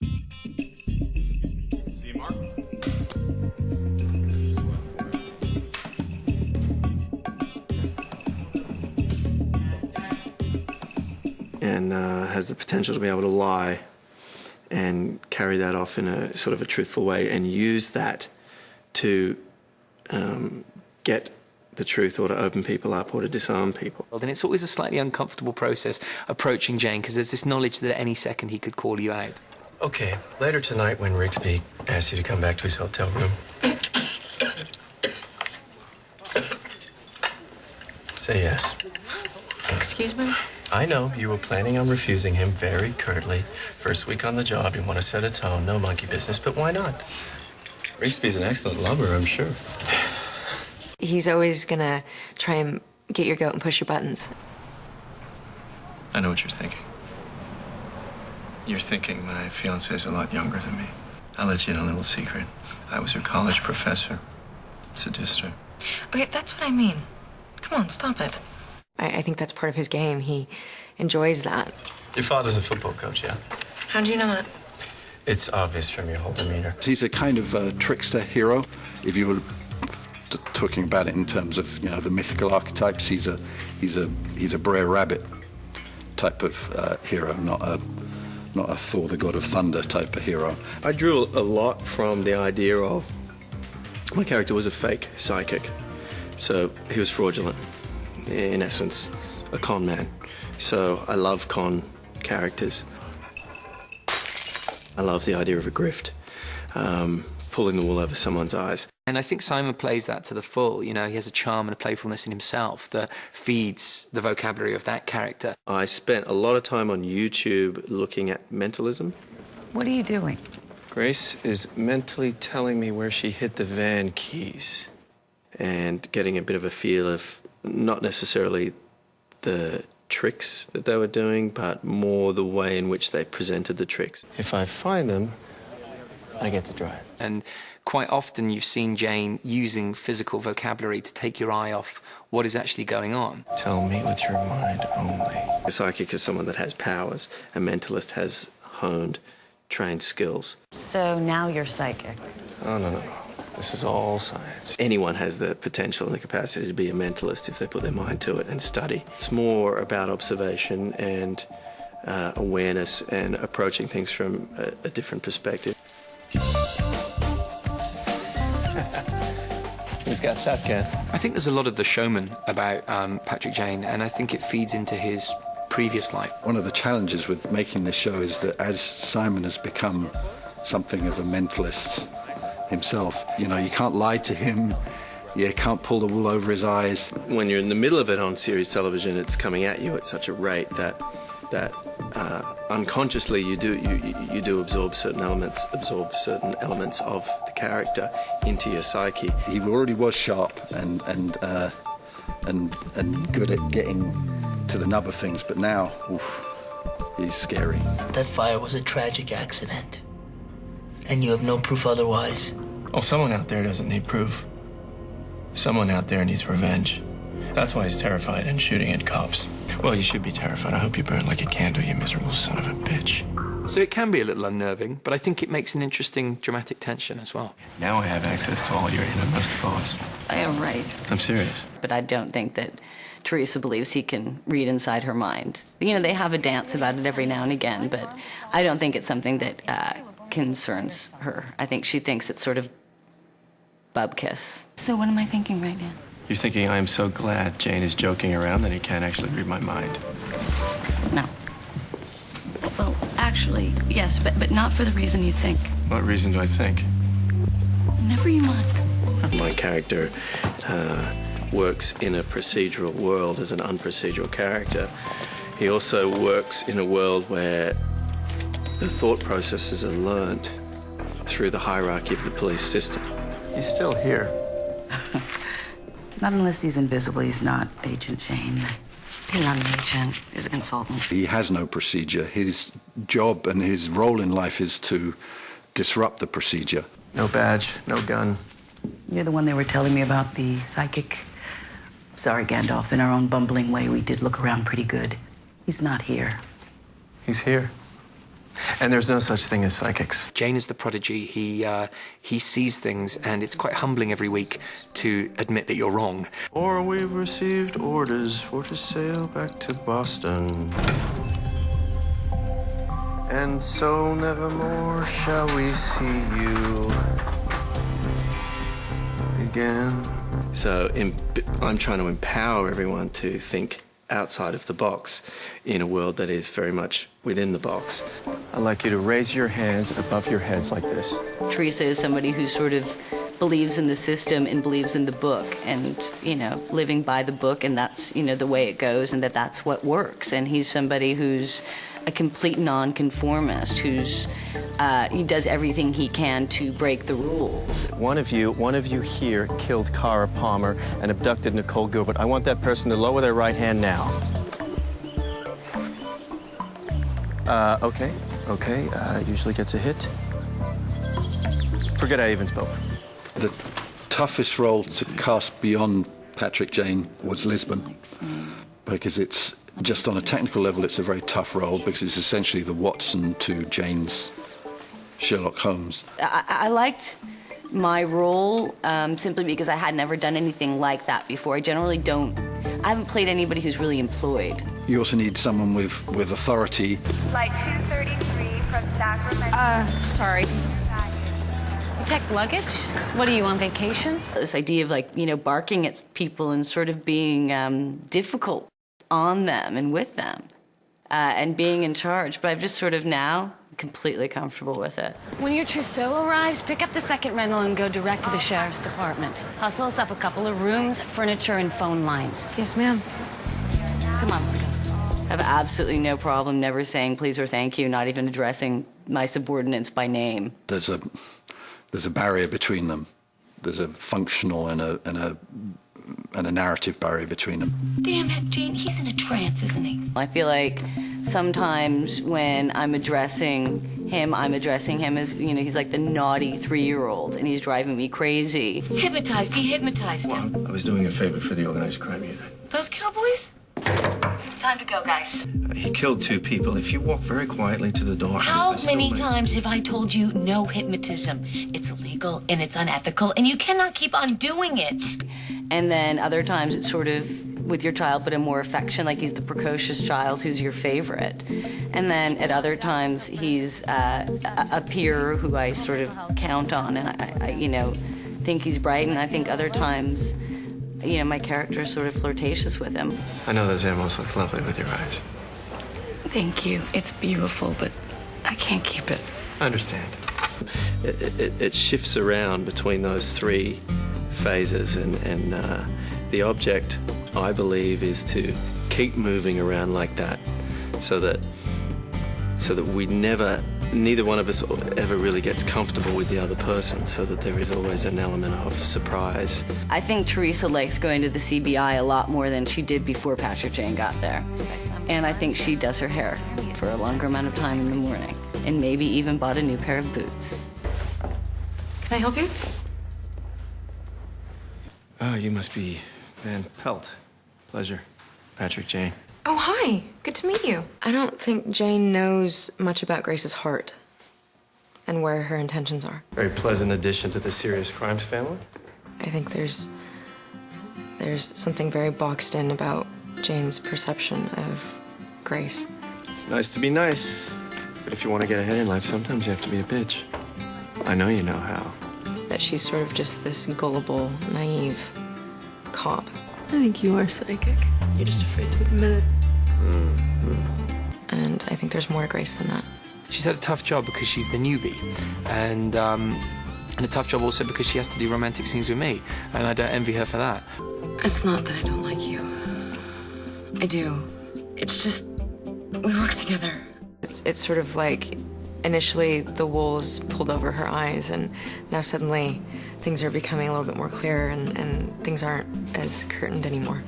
See you, Mark. And has the potential to be able to lie and carry that off in a sort of a truthful way and use that to get the truth or to open people up or to disarm people. Then it's always a slightly uncomfortable process approaching Jane because there's this knowledge that at any second he could call you out. Okay, later tonight when Rigsby asks you to come back to his hotel room, say yes. Excuse me? I know you were planning on refusing him very curtly. First week on the job, you want to set a tone, no monkey business, but why not? Rigsby's an excellent lover, I'm sure. He's always gonna try and get your goat and push your buttons. I know what you're thinking. You're thinking my fiance's a lot younger than me. I'll let you in a little secret. I was her college professor. Seduced her. Okay, that's what I mean. Come on, stop it. I think that's part of his game. He enjoys that. Your father's a football coach, yeah? How do you know that? It's obvious from your whole demeanor. He's a kind of trickster hero. If you were talking about it in terms of, you know, the mythical archetypes, he's a Brer Rabbit type of hero, not a Thor, the god of thunder type of hero. I drew a lot from the idea of my character was a fake psychic, so he was fraudulent, in essence, a con man. So I love con characters. I love the idea of a grift, pulling the wool over someone's eyes. And I think Simon plays that to the full. You know, he has a charm and a playfulness in himself that feeds the vocabulary of that character. I spent a lot of time on YouTube looking at mentalism. What are you doing? Grace is mentally telling me where she hid the van keys and getting a bit of a feel of not necessarily the tricks that they were doing, but more the way in which they presented the tricks. If I find them, I get to drive. And quite often you've seen Jane using physical vocabulary to take your eye off what is actually going on. Tell me with your mind only. A psychic is someone that has powers. A mentalist has honed, trained skills. So now you're psychic. Oh, no. This is all science. Anyone has the potential and the capacity to be a mentalist if they put their mind to it and study. It's more about observation and awareness and approaching things from a different perspective. He's got shotgun. I think there's a lot of the showman about Patrick Jane, and I think it feeds into his previous life. One of the challenges with making this show is that as Simon has become something of a mentalist himself, you know, you can't lie to him, you can't pull the wool over his eyes. When you're in the middle of it on series television, it's coming at you at such a rate that unconsciously you do absorb certain elements of the character into your psyche. He already was sharp and good at getting to the nub of things, but now, oof, he's scary. That fire was a tragic accident, and you have no proof otherwise. Well, someone out there doesn't need proof. Someone out there needs revenge. That's why he's terrified and shooting at cops. Well, you should be terrified. I hope you burn like a candle, you miserable son of a bitch. So it can be a little unnerving, but I think it makes an interesting dramatic tension as well. Now I have access to all your innermost thoughts. I am right. I'm serious. But I don't think that Teresa believes he can read inside her mind. You know, they have a dance about it every now and again, but I don't think it's something that concerns her. I think she thinks it's sort of bub kiss. So what am I thinking right now? You're thinking I'm so glad Jane is joking around that he can't actually read my mind. No. Well, actually, yes, but not for the reason you think. What reason do I think? Never you mind. My character works in a procedural world as an unprocedural character. He also works in a world where the thought processes are learnt through the hierarchy of the police system. He's still here. Not unless he's invisible, he's not Agent Jane. He's not an agent, he's a consultant. He has no procedure. His job and his role in life is to disrupt the procedure. No badge, no gun. You're the one they were telling me about, the psychic. Sorry, Gandalf, in our own bumbling way, we did look around pretty good. He's not here. He's here. And there's no such thing as psychics. Jane is the prodigy. He sees things, and it's quite humbling every week to admit that you're wrong. Or we've received orders for to sail back to Boston. And so nevermore shall we see you again. So I'm trying to empower everyone to think outside of the box in a world that is very much within the box. I'd like you to raise your hands above your heads like this. Teresa is somebody who sort of believes in the system and believes in the book and, you know, living by the book, and that's, you know, the way it goes, and that's what works. And he's somebody who's a complete nonconformist, he does everything he can to break the rules. One of you here killed Cara Palmer and abducted Nicole Gilbert. I want that person to lower their right hand now. Okay, usually gets a hit. Forget I even spoke. The toughest role to cast beyond Patrick Jane was Lisbon, because it's just on a technical level, it's a very tough role because it's essentially the Watson to Jane's Sherlock Holmes. I liked my role simply because I had never done anything like that before. I haven't played anybody who's really employed. You also need someone with authority. Flight 233 from Sacramento. Sorry. You checked luggage? What, are you on vacation? This idea of, like, you know, barking at people and sort of being difficult on them and with them and being in charge. But I've just sort of now completely comfortable with it. When your trousseau arrives, pick up the second rental and go direct to the sheriff's department. Hustle us up a couple of rooms, furniture, and phone lines. Yes, ma'am. Come on, let's go. I have absolutely no problem never saying please or thank you, not even addressing my subordinates by name. There's a barrier between them. There's a functional and a narrative barrier between them. Damn it, Jane, he's in a trance, isn't he? I feel like sometimes when I'm addressing him as, you know, he's like the naughty 3-year-old and he's driving me crazy. He hypnotized him. I was doing a favor for the organized crime unit. Those cowboys? Time to go, guys. He killed 2 people. If you walk very quietly to the door... How many times have I told you no hypnotism? It's illegal and it's unethical and you cannot keep on doing it. And then other times it's sort of with your child, but in more affection, like he's the precocious child who's your favorite. And then at other times he's a peer who I sort of count on and I you know, think he's bright, and I think other times, you know, my character is sort of flirtatious with him. I know those animals look lovely with your eyes. Thank you. It's beautiful, but I can't keep it. I understand. It shifts around between those 3 phases, and the object, I believe, is to keep moving around like that, so that neither one of us ever really gets comfortable with the other person, so that there is always an element of surprise. I think Teresa likes going to the CBI a lot more than she did before Patrick Jane got there. And I think she does her hair for a longer amount of time in the morning, and maybe even bought a new pair of boots. Can I help you? Oh, you must be Van Pelt. Pleasure. Patrick Jane. Oh, hi. Good to meet you. I don't think Jane knows much about Grace's heart and where her intentions are. Very pleasant addition to the serious crimes family. I think there's something very boxed in about Jane's perception of Grace. It's nice to be nice, but if you want to get ahead in life, sometimes you have to be a bitch. I know you know how. That she's sort of just this gullible, naive cop. I think you are psychic. You're just afraid to admit it. And I think there's more to Grace than that. She's had a tough job because she's the newbie, and a tough job also because she has to do romantic scenes with me, and I don't envy her for that. It's not that I don't like you. I do. It's just, we work together. It's sort of like, initially the wool is pulled over her eyes, and now suddenly things are becoming a little bit more clear, and things aren't as curtained anymore.